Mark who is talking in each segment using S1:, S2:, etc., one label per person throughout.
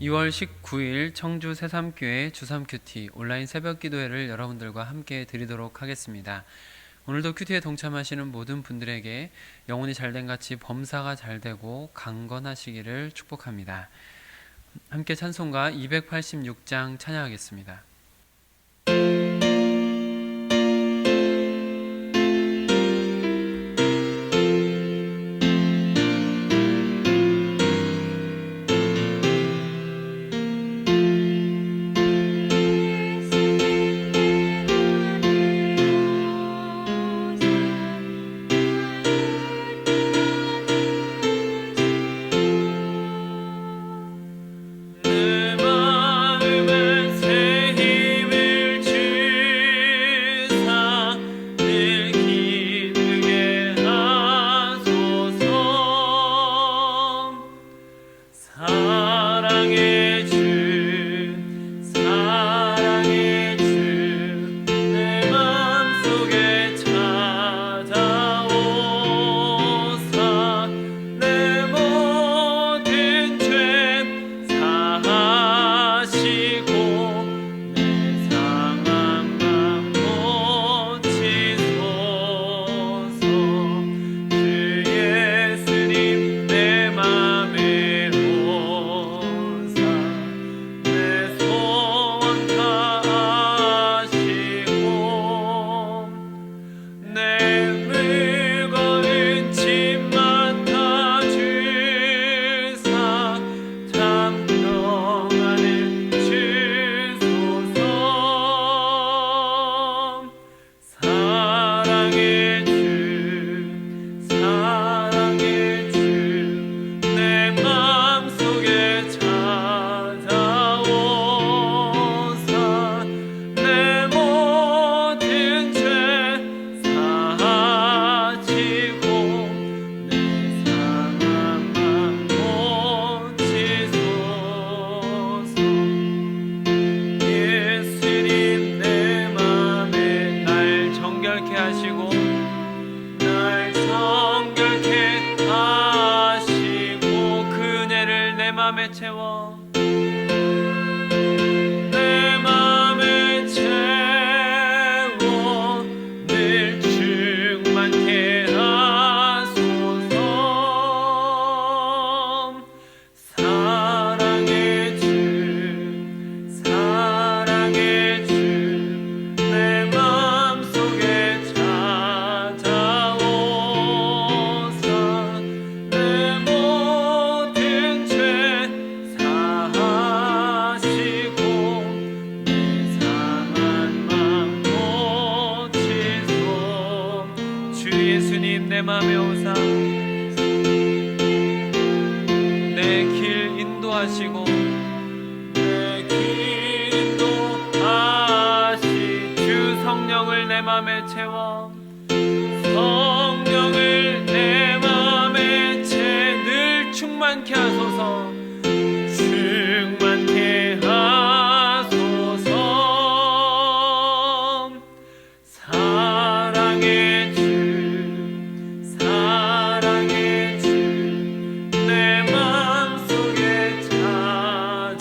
S1: 2월 19일 청주 새삼교회 주삼큐티 온라인 새벽 기도회를 여러분들과 함께 드리도록 하겠습니다. 오늘도 큐티에 동참하시는 모든 분들에게 영혼이 잘된 같이 범사가 잘되고 강건하시기를 축복합니다. 함께 찬송가 286장 찬양하겠습니다.
S2: 채워 늘 충만케 하소서. 사랑의 주 내 마음속에 찾아오사 내 모든 죄 사하시고 내 상한 맘 고치소. 주 예수님 내 맘에 오사 내 길 인도하시고 내 길 인도하시. 주 성령을 내 맘에 채워 성령을 내 맘에 채 늘 충만케 하소서. 충만케 하소서. 사랑의 주 내 마음속에 찾아오사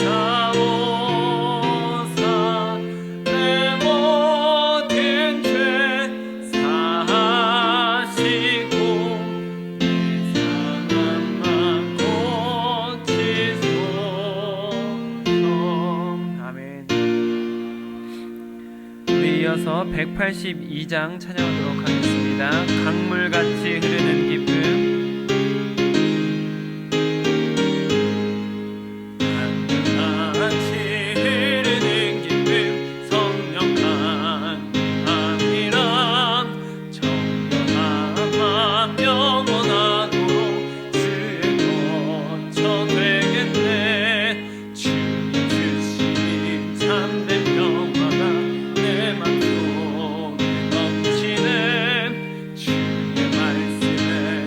S2: 내 모든 죄 사하시고 내 상한 맘 고치소서. 아멘. 우리 이어서 182장 찬양하도록 하겠습니다. 강물같이 흐르는 기쁨. 강물같이 흐르는 기쁨 성령 강함이라. 정결한 맘 영원하도록 주의 거처 되겠네. 주님 주신 참된 평화가 내 맘속에 넘치네. 주의 말씀에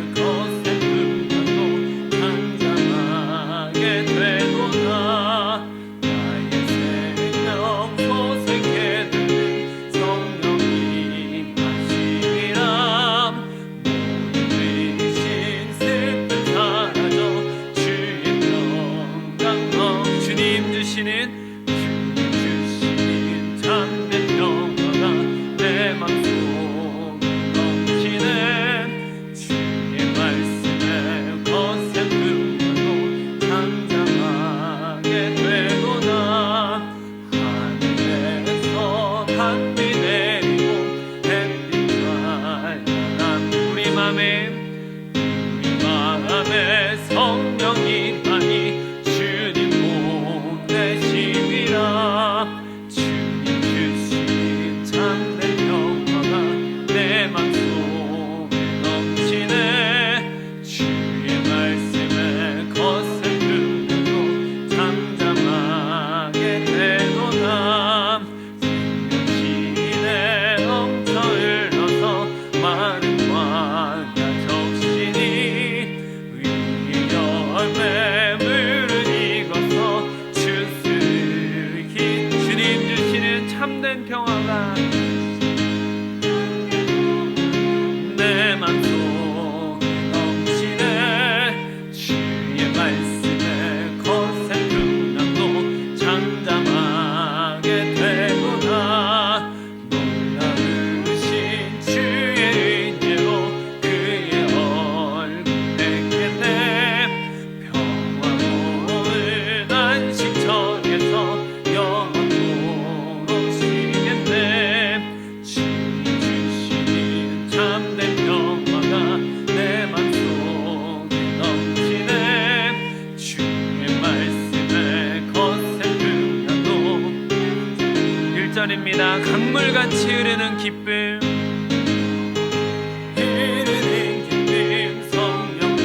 S2: 내가 강물같이 흐르는 기쁨 성령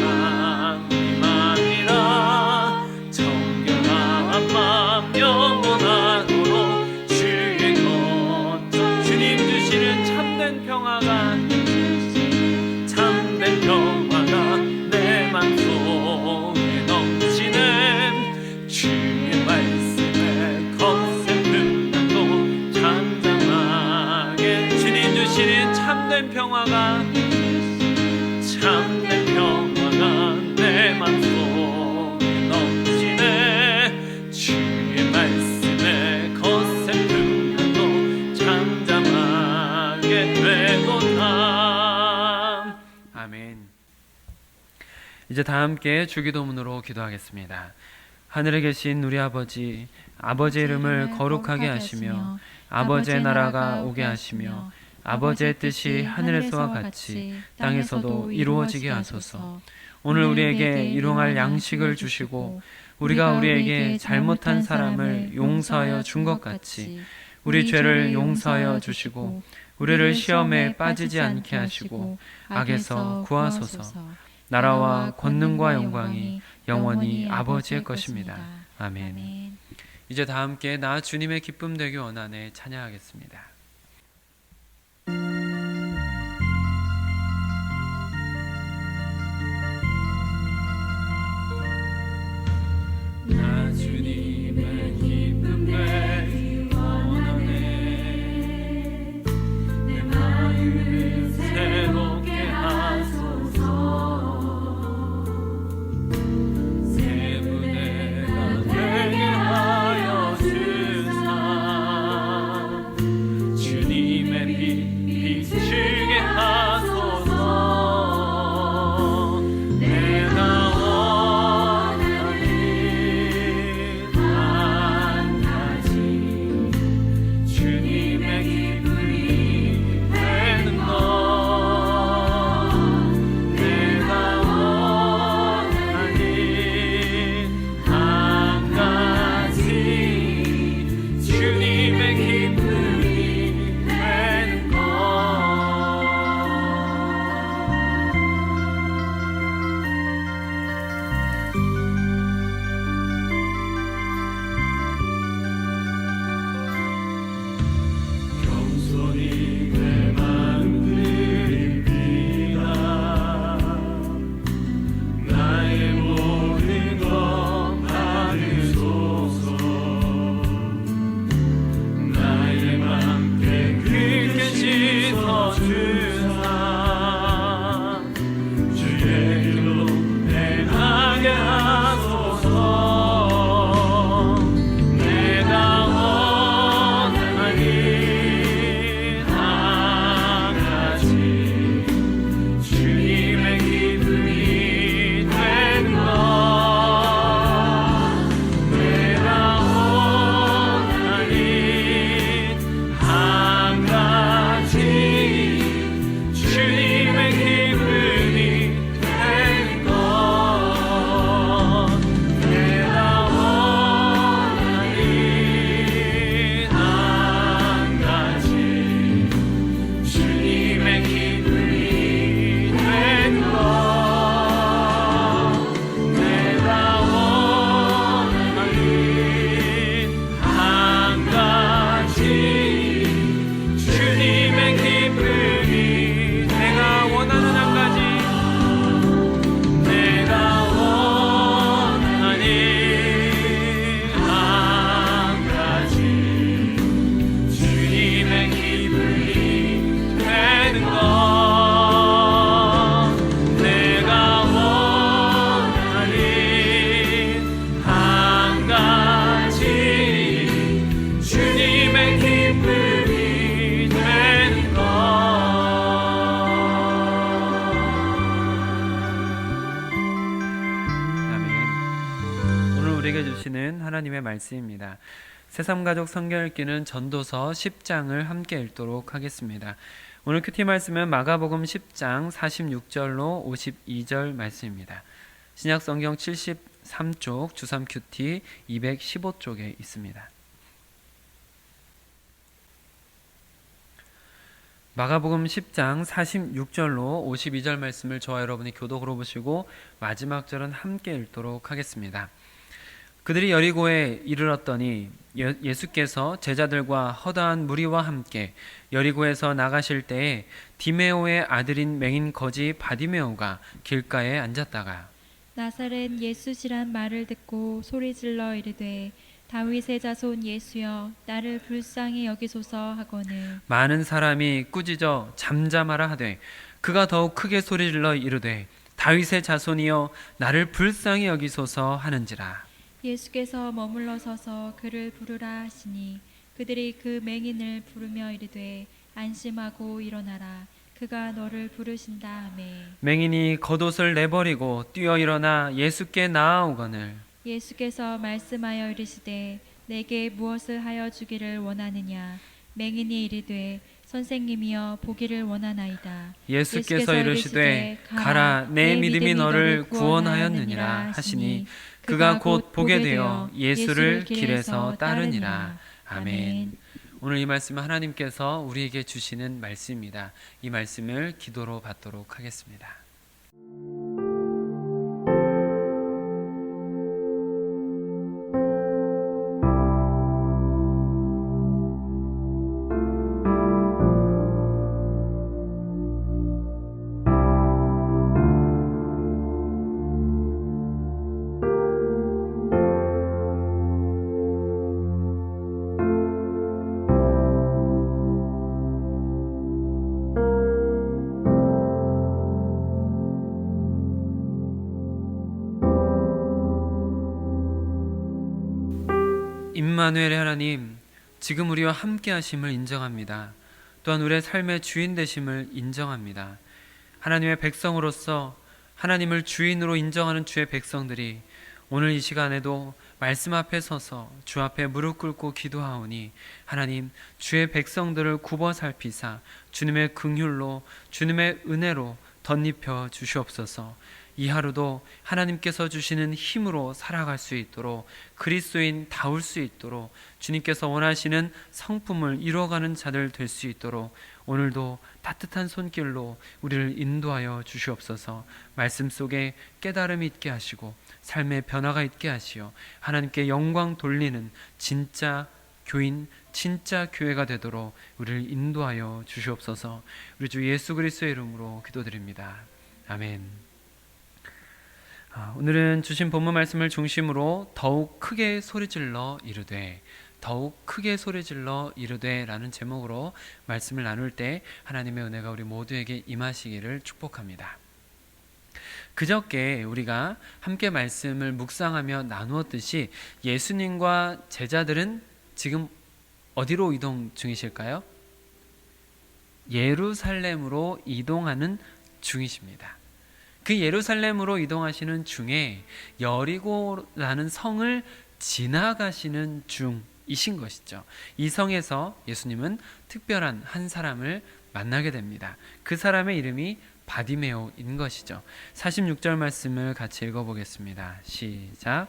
S2: 강림하리라. 정결한 마음 영원하도록 주의 것 주님 주시는 참된 평화가 내 맘속에 넘치는 주의 말씀에 거센 풍랑도 잠잠하게 주님 주시는 참된 평화가 내 맘속에 넘치네. 주의 말씀에 거센 풍랑도 잠잠하게 되도다. 아멘.
S1: 이제 다 함께 주기도문으로 기도하겠습니다. 하늘에 계신 우리 아버지, 아버지의 이름을 거룩하게 하시며 아버지의 나라가 오게 하시며 아버지의 뜻이 하늘에서와 같이 땅에서도 이루어지게 하소서. 오늘 우리에게 일용할 양식을 주시고 우리가 우리에게 잘못한 사람을 용서하여 준 것 같이 우리 죄를 용서하여 주시고 우리를 시험에 빠지지 않게 하시고 악에서 구하소서. 나라와 권능과 영광이 영원히 아버지의 것입니다. 아멘. 이제 다 함께 나 주님의 기쁨 되기 원하네 찬양하겠습니다.
S2: 나 주님의 기쁨 되기 원하네. 내 마음을 새롭게 하소서.
S1: 주시는 하나님의 말씀입니다. 새삼가족 성경 읽기는 전도서 10장을 함께 읽도록 하겠습니다. 오늘 큐티 말씀은 마가복음 10장 46절로 52절 말씀입니다. 신약 성경 73쪽 주삼 큐티 215쪽에 있습니다. 마가복음 10장 46절로 52절 말씀을 저와 여러분이 교독으로 보시고 마지막 절은 함께 읽도록 하겠습니다. 그들이 여리고에 이르렀더니 예수께서 제자들과 허다한 무리와 함께 여리고에서 나가실 때에 디메오의 아들인 맹인 거지 바디메오가 길가에 앉았다가
S3: 나사렛 예수시란 말을 듣고 소리질러 이르되 다윗의 자손 예수여 나를 불쌍히 여기소서 하거늘
S1: 많은 사람이 꾸짖어 잠잠하라 하되 그가 더욱 크게 소리질러 이르되 다윗의 자손이여 나를 불쌍히 여기소서 하는지라.
S3: 예수께서 머물러 서서 그를 부르라 하시니 그들이 그 맹인을 부르며 이르되 안심하고 일어나라 그가 너를 부르신다 하매
S1: 맹인이 겉옷을 내버리고 뛰어 일어나 예수께 나아오거늘
S3: 예수께서 말씀하여 이르시되 내게 무엇을 하여 주기를 원하느냐 맹인이 이르되 선생님이여 보기를 원하나이다.
S1: 예수께서 이르시되 가라 내 믿음이 너를 구원하였느니라 하시니 그가 곧 보게 되어 예수를 길에서 따르니라. 아멘. 오늘 이 말씀은 하나님께서 우리에게 주시는 말씀입니다. 이 말씀을 기도로 받도록 하겠습니다. 임마누엘의 하나님, 지금 우리와 함께 하심을 인정합니다. 또한 우리의 삶의 주인 되심을 인정합니다. 하나님의 백성으로서 하나님을 주인으로 인정하는 주의 백성들이 오늘 이 시간에도 말씀 앞에 서서 주 앞에 무릎 꿇고 기도하오니 하나님 주의 백성들을 굽어 살피사 주님의 긍휼로 주님의 은혜로 덧입혀 주시옵소서. 이 하루도 하나님께서 주시는 힘으로 살아갈 수 있도록 그리스도인 다울 수 있도록 주님께서 원하시는 성품을 이루어가는 자들 될 수 있도록 오늘도 따뜻한 손길로 우리를 인도하여 주시옵소서. 말씀 속에 깨달음이 있게 하시고 삶의 변화가 있게 하시어 하나님께 영광 돌리는 진짜 교인, 진짜 교회가 되도록 우리를 인도하여 주시옵소서. 우리 주 예수 그리스도의 이름으로 기도드립니다. 아멘. 오늘은 주신 본문 말씀을 중심으로 더욱 크게 소리질러 이르되 더욱 크게 소리질러 이르되 라는 제목으로 말씀을 나눌 때 하나님의 은혜가 우리 모두에게 임하시기를 축복합니다. 그저께 우리가 함께 말씀을 묵상하며 나누었듯이 예수님과 제자들은 지금 어디로 이동 중이실까요? 예루살렘으로 이동하는 중이십니다. 그 예루살렘으로 이동하시는 중에 여리고라는 성을 지나가시는 중이신 것이죠. 이 성에서 예수님은 특별한 한 사람을 만나게 됩니다. 그 사람의 이름이 바디메오인 것이죠. 46절 말씀을 같이 읽어보겠습니다. 시작.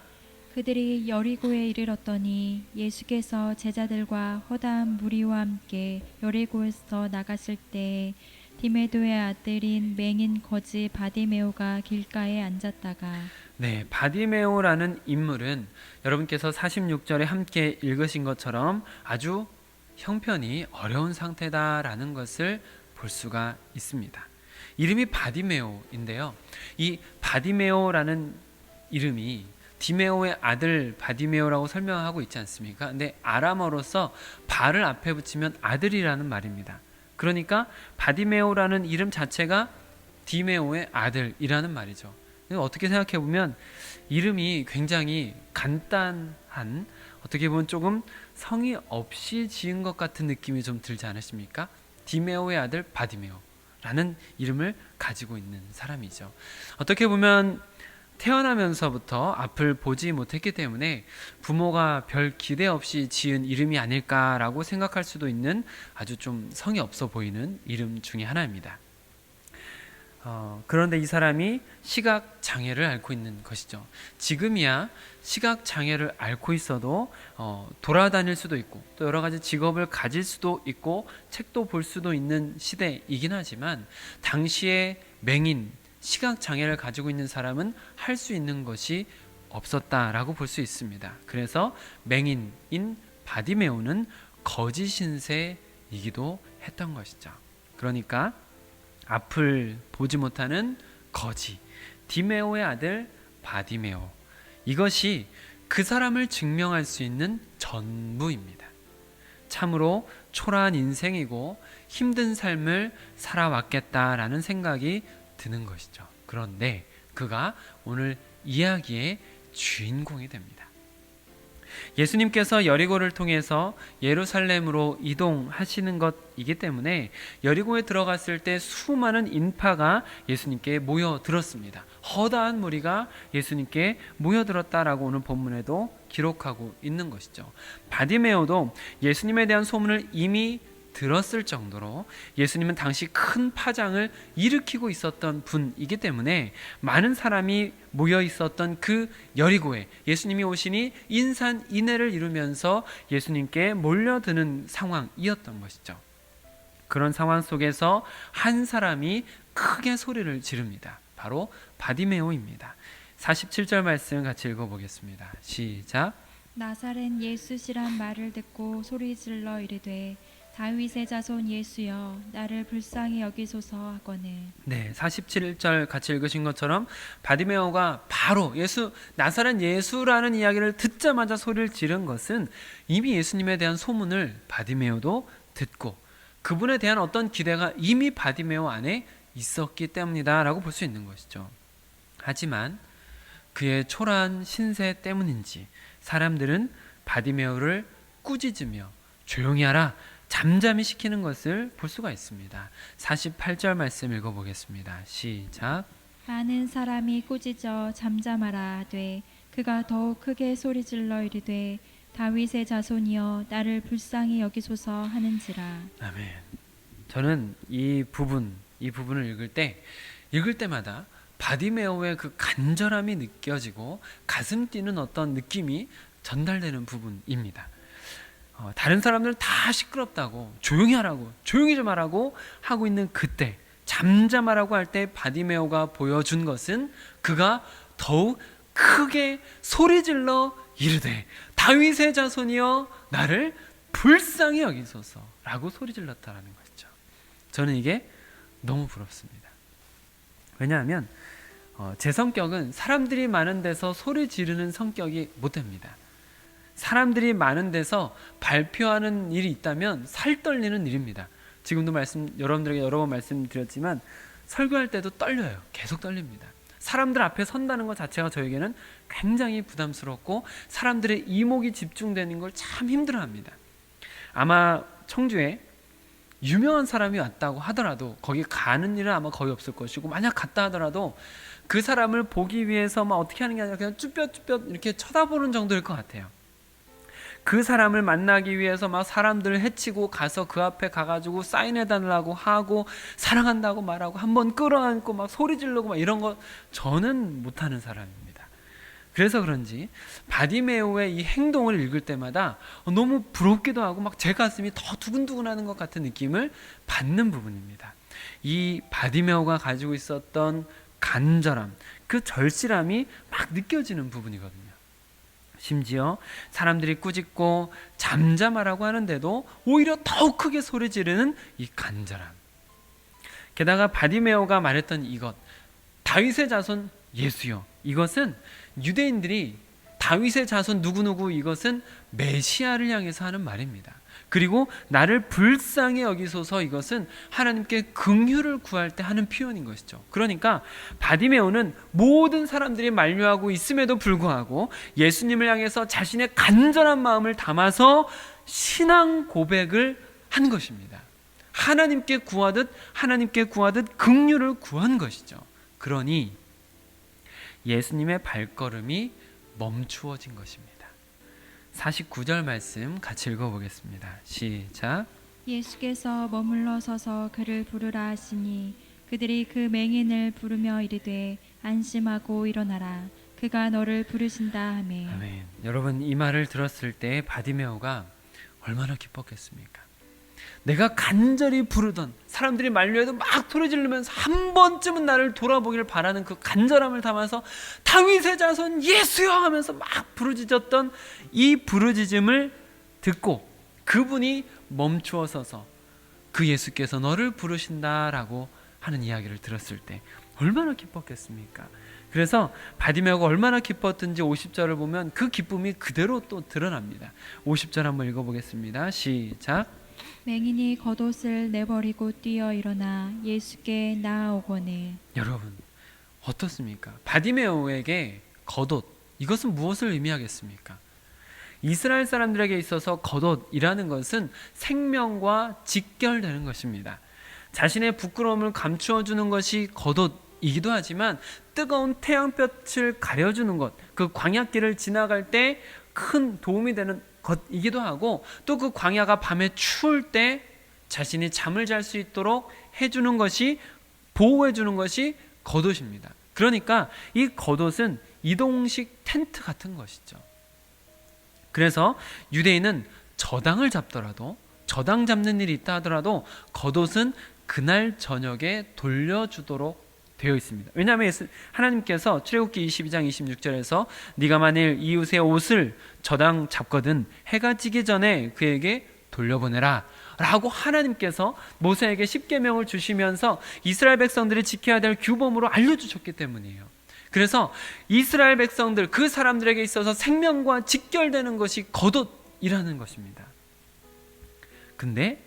S3: 그들이 여리고에 이르렀더니 예수께서 제자들과 허다한 무리와 함께 여리고에서 나가실 때 디메도의 아들인 맹인 거지 바디메오가 길가에 앉았다가
S1: 네, 바디메오라는 인물은 여러분께서 46절에 함께 읽으신 것처럼 아주 형편이 어려운 상태다라는 것을 볼 수가 있습니다. 이름이 바디메오인데요. 이 바디메오라는 이름이 디메오의 아들 바디메오라고 설명하고 있지 않습니까? 근데 아람어로서 바를 앞에 붙이면 아들이라는 말입니다. 그러니까 바디메오라는 이름 자체가 디메오의 아들이라는 말이죠. 어떻게 생각해 보면 이름이 굉장히 간단한, 어떻게 보면 조금 성의 없이 지은 것 같은 느낌이 좀 들지 않으십니까? 디메오의 아들 바디메오라는 이름을 가지고 있는 사람이죠. 어떻게 보면 태어나면서부터 앞을 보지 못했기 때문에 부모가 별 기대 없이 지은 이름이 아닐까라고 생각할 수도 있는 아주 좀 성의 없어 보이는 이름 중에 하나입니다. 그런데 이 사람이 시각 장애를 앓고 있는 것이죠. 지금이야 시각 장애를 앓고 있어도 돌아다닐 수도 있고 또 여러 가지 직업을 가질 수도 있고 책도 볼 수도 있는 시대이긴 하지만 당시에 맹인 시각 장애를 가지고 있는 사람은 할 수 있는 것이 없었다라고 볼 수 있습니다. 그래서 맹인인 바디메오는 거짓 신세이기도 했던 것이죠. 그러니까 앞을 보지 못하는 거지 디메오의 아들 바디메오, 이것이 그 사람을 증명할 수 있는 전부입니다. 참으로 초라한 인생이고 힘든 삶을 살아왔겠다라는 생각이 드는 것이죠. 그런데 그가 오늘 이야기의 주인공이 됩니다. 예수님께서 여리고를 통해서 예루살렘으로 이동하시는 것이기 때문에 여리고에 들어갔을 때 수많은 인파가 예수님께 모여들었습니다. 허다한 무리가 예수님께 모여들었다라고 오늘 본문에도 기록하고 있는 것이죠. 바디메오도 예수님에 대한 소문을 이미 들었을 정도로 예수님은 당시 큰 파장을 일으키고 있었던 분이기 때문에 많은 사람이 모여 있었던 그 여리고에 예수님이 오시니 인산인해를 이루면서 예수님께 몰려드는 상황이었던 것이죠. 그런 상황 속에서 한 사람이 크게 소리를 지릅니다. 바로 바디메오입니다. 47절 말씀 같이 읽어보겠습니다. 시작.
S3: 나사렛 예수시란 말을 듣고 소리질러 이르되 다윗의 자손 예수여 나를 불쌍히 여기소서 하거늘.
S1: 네, 47절 같이 읽으신 것처럼 바디메오가 바로 나사렛 예수라는 이야기를 듣자마자 소리를 지른 것은 이미 예수님에 대한 소문을 바디메오도 듣고 그분에 대한 어떤 기대가 이미 바디메오 안에 있었기 때문이다라고 볼 수 있는 것이죠. 하지만 그의 초라한 신세 때문인지 사람들은 바디메오를 꾸짖으며 조용히 하라, 잠잠히 시키는 것을 볼 수가 있습니다. 48절 말씀 읽어보겠습니다. 시작.
S3: 많은 사람이 꾸짖어 잠잠하라 하되 그가 더욱 크게 소리질러 이르되 다윗의 자손이여 나를 불쌍히 여기소서 하는지라.
S1: 아멘. 저는 이 부분을 읽을 때마다 바디메오의 그 간절함이 느껴지고 가슴 뛰는 어떤 느낌이 전달되는 부분입니다. 다른 사람들은 다 시끄럽다고 조용히 하라고 조용히 좀 하라고 하고 있는 그때 잠잠하라고 할 때 바디메오가 보여준 것은 그가 더욱 크게 소리질러 이르되 다윗의 자손이여 나를 불쌍히 여기소서라고 소리질렀다라는 것이죠. 저는 이게 너무 부럽습니다. 왜냐하면 제 성격은 사람들이 많은 데서 소리 지르는 성격이 못 됩니다. 사람들이 많은 데서 발표하는 일이 있다면 살 떨리는 일입니다. 지금도 여러분들에게 여러 번 말씀드렸지만 설교할 때도 떨려요. 계속 떨립니다. 사람들 앞에 선다는 것 자체가 저에게는 굉장히 부담스럽고 사람들의 이목이 집중되는 걸 참 힘들어합니다. 아마 청주에 유명한 사람이 왔다고 하더라도 거기 가는 일은 아마 거의 없을 것이고 만약 갔다 하더라도 그 사람을 보기 위해서 막 어떻게 하는 게 아니라 그냥 쭈뼛쭈뼛 이렇게 쳐다보는 정도일 것 같아요. 그 사람을 만나기 위해서 막 사람들을 해치고 가서 그 앞에 가가지고 사인해달라고 하고 사랑한다고 말하고 한번 끌어안고 막 소리 지르고 막 이런 거 저는 못하는 사람입니다. 그래서 그런지 바디메오의 이 행동을 읽을 때마다 너무 부럽기도 하고 막 제 가슴이 더 두근두근하는 것 같은 느낌을 받는 부분입니다. 이 바디메오가 가지고 있었던 간절함, 그 절실함이 막 느껴지는 부분이거든요. 심지어 사람들이 꾸짖고 잠잠하라고 하는데도 오히려 더욱 크게 소리 지르는 이 간절함. 게다가 바디메오가 말했던 이것, 다윗의 자손 예수여, 이것은 유대인들이 다윗의 자손 누구누구 이것은 메시아를 향해서 하는 말입니다. 그리고 나를 불쌍히 여기소서, 이것은 하나님께 긍휼을 구할 때 하는 표현인 것이죠. 그러니까 바디메오는 모든 사람들이 만류하고 있음에도 불구하고 예수님을 향해서 자신의 간절한 마음을 담아서 신앙 고백을 한 것입니다. 하나님께 구하듯 긍휼을 구한 것이죠. 그러니 예수님의 발걸음이 멈추어진 것입니다. 49절 말씀 같이 읽어보겠습니다. 시작.
S3: 예수께서 머물러 서서 그를 부르라 하시니 그들이 그 맹인을 부르며 이르되 안심하고 일어나라 그가 너를 부르신다 하매.
S1: 아멘. 여러분, 이 말을 들었을 때 바디메오가 얼마나 기뻤겠습니까? 내가 간절히 부르던, 사람들이 만류해도 막 소리 지르면서 한 번쯤은 나를 돌아보기를 바라는 그 간절함을 담아서 다윗의 자손 예수여 하면서 막 부르짖었던 이 부르짖음을 듣고 그분이 멈추어 서서 그 예수께서 너를 부르신다라고 하는 이야기를 들었을 때 얼마나 기뻤겠습니까? 그래서 바디메오가 얼마나 기뻤든지 50절을 보면 그 기쁨이 그대로 또 드러납니다. 50절 한번 읽어보겠습니다. 시작.
S3: 맹인이 겉옷을 내버리고 뛰어 일어나 예수께 나아오거늘.
S1: 여러분, 어떻습니까? 바디메오에게 겉옷, 이것은 무엇을 의미하겠습니까? 이스라엘 사람들에게 있어서 겉옷이라는 것은 생명과 직결되는 것입니다. 자신의 부끄러움을 감추어 주는 것이 겉옷이기도 하지만 뜨거운 태양볕을 가려주는 것, 그 광야길을 지나갈 때 큰 도움이 되는 것이기도 하고, 또 그 광야가 밤에 추울 때 자신이 잠을 잘 수 있도록 해주는 것이, 보호해 주는 것이 겉옷입니다. 그러니까 이 겉옷은 이동식 텐트 같은 것이죠. 그래서 유대인은 저당을 잡더라도, 저당 잡는 일이 있다 하더라도 겉옷은 그날 저녁에 돌려주도록 되어 있습니다. 왜냐하면 하나님께서 출애굽기 22장 26절에서 네가 만일 이웃의 옷을 저당 잡거든 해가 지기 전에 그에게 돌려보내라 라고 하나님께서 모세에게 십계명을 주시면서 이스라엘 백성들이 지켜야 될 규범으로 알려주셨기 때문이에요. 그래서 이스라엘 백성들, 그 사람들에게 있어서 생명과 직결되는 것이 겉옷이라는 것입니다. 근데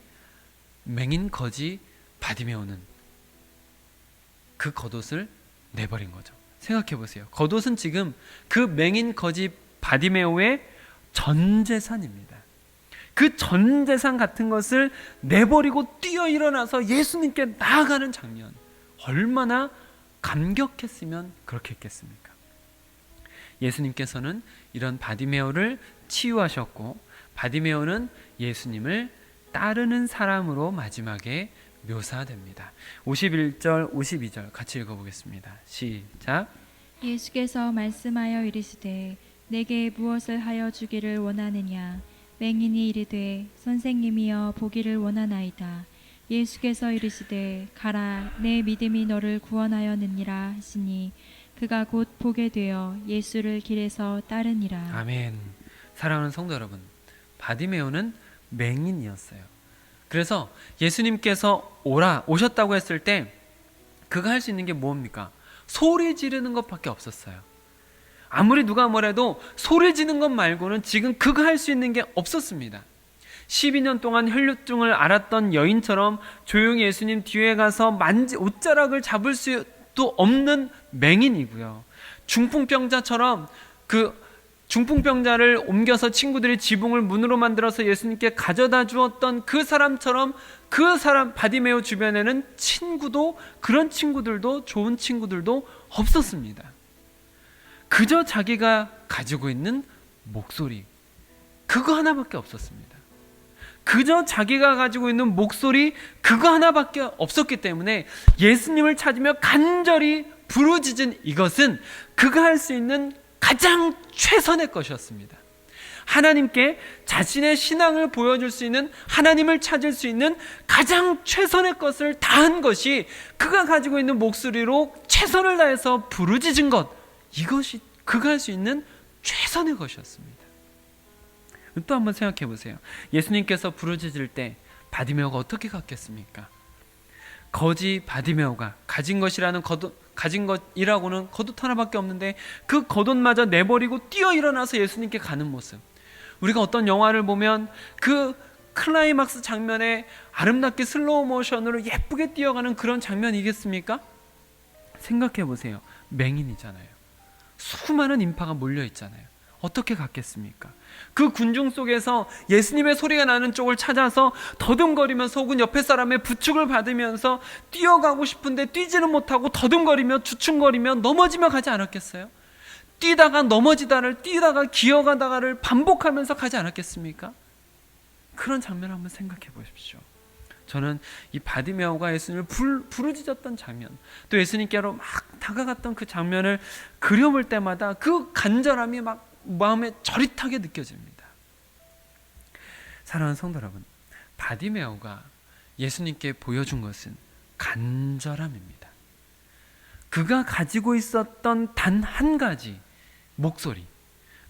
S1: 맹인 거지 바디메오는 그 겉옷을 내버린 거죠. 생각해 보세요. 겉옷은 지금 그 맹인 거지 바디메오의 전 재산입니다. 그 전 재산 같은 것을 내버리고 뛰어 일어나서 예수님께 나아가는 장면, 얼마나 감격했으면 그렇게 했겠습니까? 예수님께서는 이런 바디메오를 치유하셨고, 바디메오는 예수님을 따르는 사람으로 마지막에 묘사됩니다. 51절 52절 같이 읽어보겠습니다. 시작.
S3: 예수께서 말씀하여 이르시되 내게 무엇을 하여 주기를 원하느냐. 맹인이 이르되 선생님이여 보기를 원하나이다. 예수께서 이르시되 가라 내 믿음이 너를 구원하였느니라 하시니 그가 곧 보게 되어 예수를 길에서 따르니라.
S1: 아멘. 사랑하는 성도 여러분, 바디메오는 맹인이었어요. 그래서 예수님께서 오셨다고 했을 때 그가 할 수 있는 게 뭡니까? 소리 지르는 것밖에 없었어요. 아무리 누가 뭐래도 소리 지르는 것 말고는 지금 그가 할 수 있는 게 없었습니다. 12년 동안 혈류증을 앓았던 여인처럼 조용히 예수님 뒤에 가서 옷자락을 잡을 수도 없는 맹인이고요. 중풍병자처럼 그 중풍병자를 옮겨서 친구들이 지붕을 문으로 만들어서 예수님께 가져다 주었던 그 사람처럼, 그 사람 바디메오 주변에는 그런 친구들도, 좋은 친구들도 없었습니다. 그저 자기가 가지고 있는 목소리, 그거 하나밖에 없었습니다. 그저 자기가 가지고 있는 목소리, 그거 하나밖에 없었기 때문에 예수님을 찾으며 간절히 부르짖은 이것은 그가 할 수 있는 가장 최선의 것이었습니다. 하나님께 자신의 신앙을 보여줄 수 있는, 하나님을 찾을 수 있는 가장 최선의 것을 다한 것이 그가 가지고 있는 목소리로 최선을 다해서 부르짖은 것, 이것이 그가 할 수 있는 최선의 것이었습니다. 또 한번 생각해 보세요. 예수님께서 부르짖을 때 바디메오가 어떻게 갔겠습니까? 거지 바디메오가 가진 것이라고는 겉옷 하나밖에 없는데 그 겉옷마저 내버리고 뛰어 일어나서 예수님께 가는 모습, 우리가 어떤 영화를 보면 그 클라이막스 장면에 아름답게 슬로우 모션으로 예쁘게 뛰어가는 그런 장면이겠습니까? 생각해 보세요. 맹인이잖아요. 수많은 인파가 몰려 있잖아요. 어떻게 갔겠습니까? 그 군중 속에서 예수님의 소리가 나는 쪽을 찾아서 더듬거리면서 혹은 옆에 사람의 부축을 받으면서 뛰어가고 싶은데 뛰지는 못하고 더듬거리며 주춤거리며 넘어지며 가지 않았겠어요? 뛰다가 넘어지다를, 뛰다가 기어가다가를 반복하면서 가지 않았겠습니까? 그런 장면을 한번 생각해 보십시오. 저는 이 바디메오가 예수님을 부르짖었던 장면, 또 예수님께로 막 다가갔던 그 장면을 그려볼 때마다 그 간절함이 막 마음에 저릿하게 느껴집니다. 사랑하는 성도 여러분, 바디메오가 예수님께 보여준 것은 간절함입니다. 그가 가지고 있었던 단 한 가지 목소리,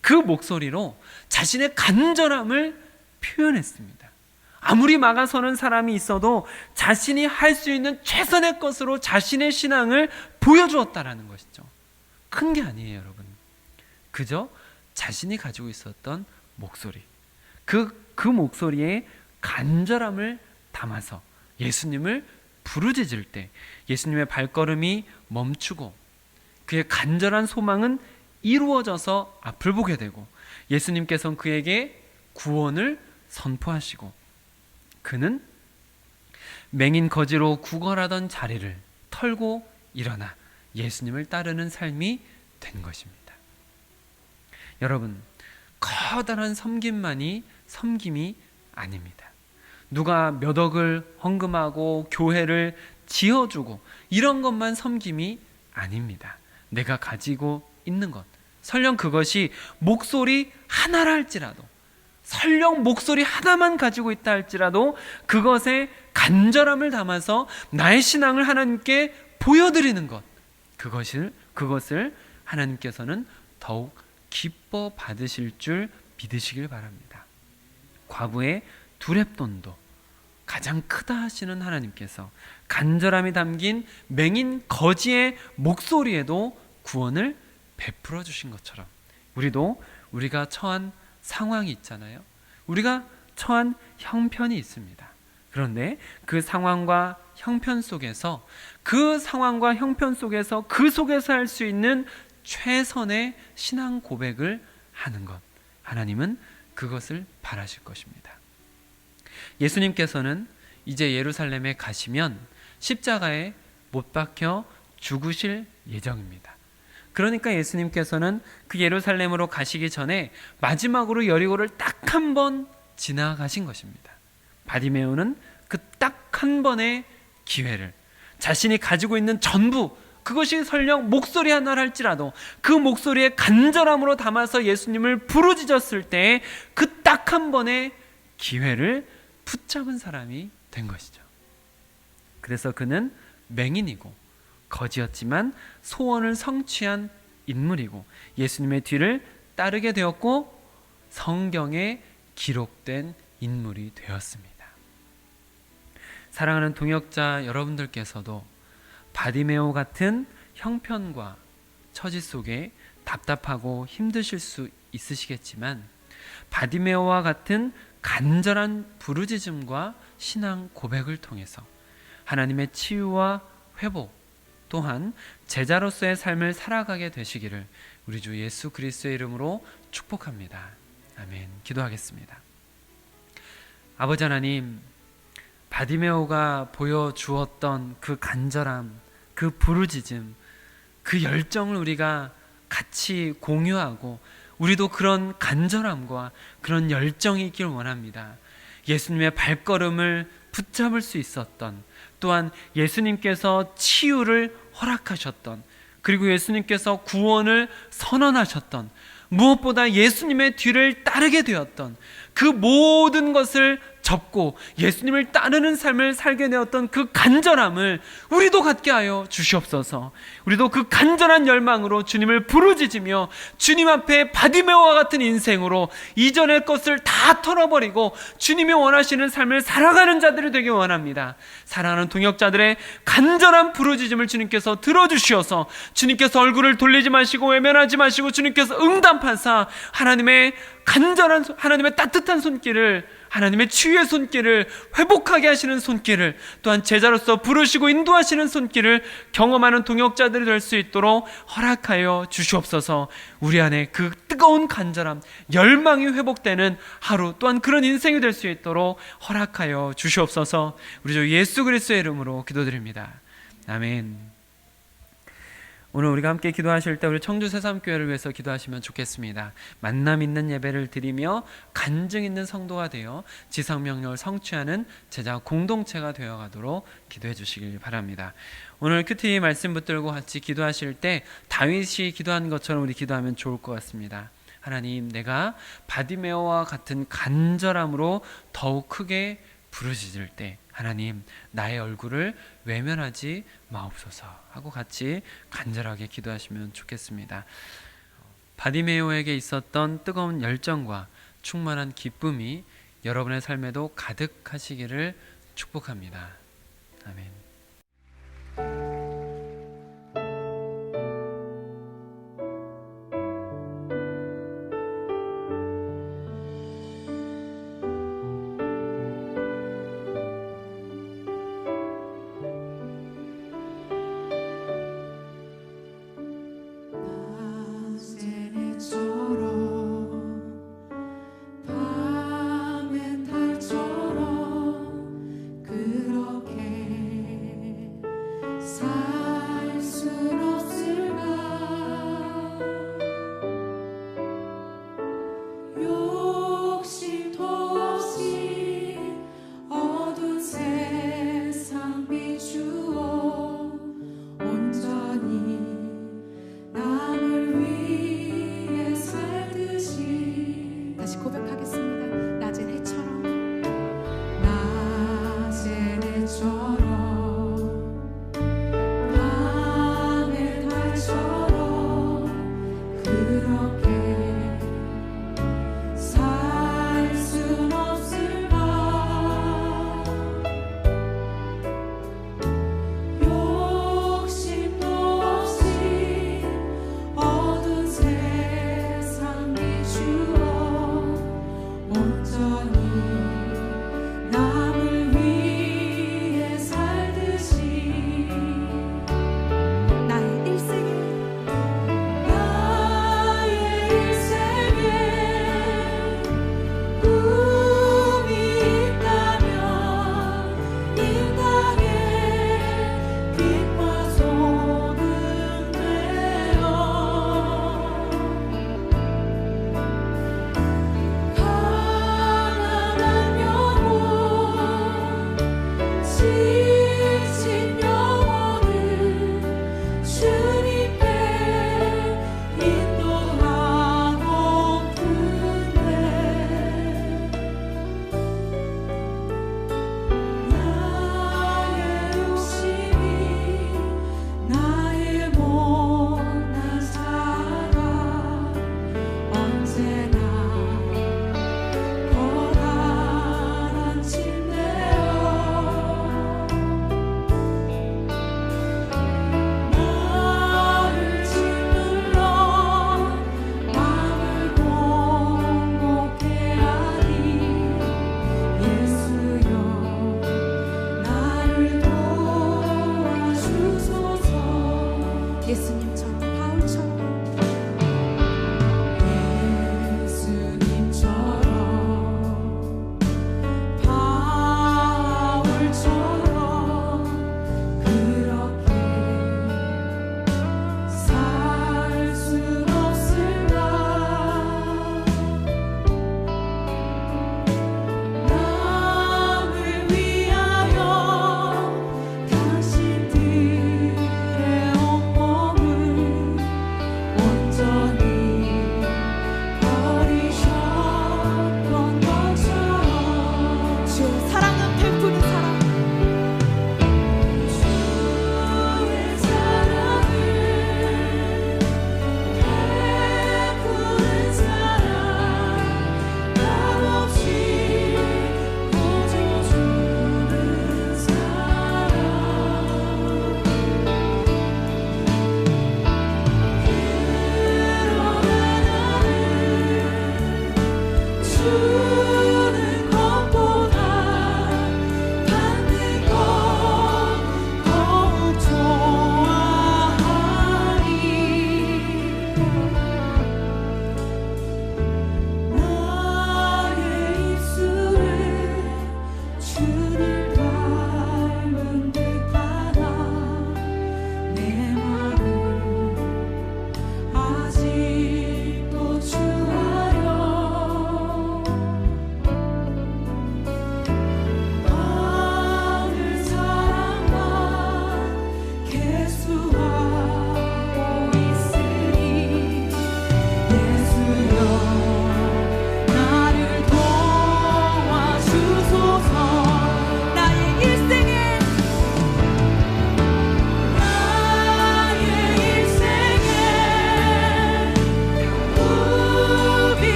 S1: 그 목소리로 자신의 간절함을 표현했습니다. 아무리 막아서는 사람이 있어도 자신이 할 수 있는 최선의 것으로 자신의 신앙을 보여주었다라는 것이죠. 큰 게 아니에요, 여러분. 그저 자신이 가지고 있었던 목소리, 그 목소리에 간절함을 담아서 예수님을 부르짖을 때 예수님의 발걸음이 멈추고 그의 간절한 소망은 이루어져서 앞을 보게 되고 예수님께서는 그에게 구원을 선포하시고 그는 맹인 거지로 구걸하던 자리를 털고 일어나 예수님을 따르는 삶이 된 것입니다. 여러분, 커다란 섬김만이 섬김이 아닙니다. 누가 몇 억을 헌금하고 교회를 지어주고 이런 것만 섬김이 아닙니다. 내가 가지고 있는 것, 설령 그것이 목소리 하나라 할지라도, 설령 목소리 하나만 가지고 있다 할지라도 그것에 간절함을 담아서 나의 신앙을 하나님께 보여드리는 것, 그것을 하나님께서는 더욱 기뻐 받으실 줄 믿으시길 바랍니다. 과부의 두 렙돈도 가장 크다 하시는 하나님께서 간절함이 담긴 맹인 거지의 목소리에도 구원을 베풀어 주신 것처럼 우리도 우리가 처한 상황이 있잖아요. 우리가 처한 형편이 있습니다. 그런데 그 상황과 형편 속에서 그 속에서 할 수 있는 최선의 신앙 고백을 하는 것, 하나님은 그것을 바라실 것입니다. 예수님께서는 이제 예루살렘에 가시면 십자가에 못 박혀 죽으실 예정입니다. 그러니까 예수님께서는 그 예루살렘으로 가시기 전에 마지막으로 여리고를 딱 한 번 지나가신 것입니다. 바디메오는 그 딱 한 번의 기회를 자신이 가지고 있는 전부, 그것이 설령 목소리 하나를 할지라도 그 목소리에 간절함으로 담아서 예수님을 부르짖었을 때 그 딱 한 번의 기회를 붙잡은 사람이 된 것이죠. 그래서 그는 맹인이고 거지였지만 소원을 성취한 인물이고 예수님의 뒤를 따르게 되었고 성경에 기록된 인물이 되었습니다. 사랑하는 동역자 여러분들께서도 바디메오 같은 형편과 처지 속에 답답하고 힘드실 수 있으시겠지만 바디메오와 같은 간절한 부르짖음과 신앙 고백을 통해서 하나님의 치유와 회복 또한 제자로서의 삶을 살아가게 되시기를 우리 주 예수 그리스도의 이름으로 축복합니다. 아멘. 기도하겠습니다. 아버지 하나님, 바디메오가 보여주었던 그 간절함, 그 부르짖음, 그 열정을 우리가 같이 공유하고 우리도 그런 간절함과 그런 열정이 있길 원합니다. 예수님의 발걸음을 붙잡을 수 있었던, 또한 예수님께서 치유를 허락하셨던, 그리고 예수님께서 구원을 선언하셨던, 무엇보다 예수님의 뒤를 따르게 되었던 그 모든 것을 접고 예수님을 따르는 삶을 살게 되었던 그 간절함을 우리도 갖게 하여 주시옵소서. 우리도 그 간절한 열망으로 주님을 부르짖으며 주님 앞에 바디메오와 같은 인생으로 이전의 것을 다 털어버리고 주님이 원하시는 삶을 살아가는 자들이 되기 원합니다. 사랑하는 동역자들의 간절한 부르짖음을 주님께서 들어주시어서 주님께서 얼굴을 돌리지 마시고 외면하지 마시고 주님께서 응답하사 하나님의 간절한, 하나님의 따뜻한 손길을, 하나님의 치유의 손길을, 회복하게 하시는 손길을, 또한 제자로서 부르시고 인도하시는 손길을 경험하는 동역자들이 될 수 있도록 허락하여 주시옵소서. 우리 안에 그 뜨거운 간절함, 열망이 회복되는 하루, 또한 그런 인생이 될 수 있도록 허락하여 주시옵소서. 우리 주 예수 그리스도의 이름으로 기도드립니다. 아멘. 오늘 우리가 함께 기도하실 때 우리 청주 새삼교회를 위해서 기도하시면 좋겠습니다. 만남 있는 예배를 드리며 간증 있는 성도가 되어 지상명령을 성취하는 제자 공동체가 되어가도록 기도해 주시길 바랍니다. 오늘 큐티 말씀 붙들고 같이 기도하실 때 다윗이 기도한 것처럼 우리 기도하면 좋을 것 같습니다. 하나님, 내가 바디메오와 같은 간절함으로 더욱 크게 부르짖을 때 하나님, 나의 얼굴을 외면하지 마옵소서 하고 같이 간절하게 기도하시면 좋겠습니다. 바디메오에게 있었던 뜨거운 열정과 충만한 기쁨이 여러분의 삶에도 가득하시기를 축복합니다. 아멘.